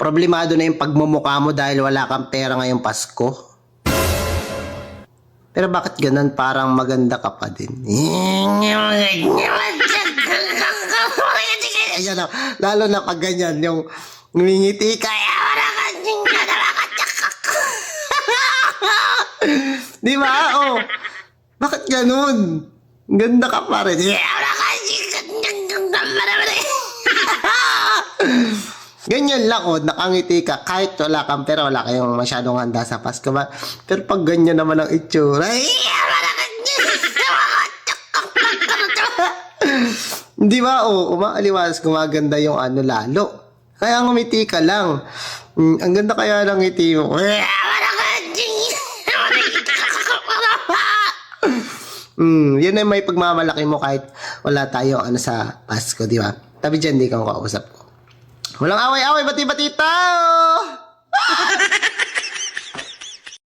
problemado na yung pagmumukha mo dahil wala kang pera ngayong Pasko. Pero bakit ganun? Parang maganda ka pa din. Ayan na, lalo na pag ganyan, yung ngingiti ka. Di ba? Oh, bakit ganun? Ganda ka pa rin. Ganyan lang, oh, nakangiti ka. Kahit wala kang pera, wala kayong masyadong handa sa Pasko ba? Pero pag ganyan naman ang itsura, di ba? Oh, umaaliwas, gumaganda yung ano lalo. Kaya ngumiti ka lang. Ang ganda kaya ng ngiti mo. Yun ay may pagmamalaki mo kahit wala tayong ano sa Pasko, di ba? Tabi dyan, di kang kausap ko. Walang away-away, bati-bati tao!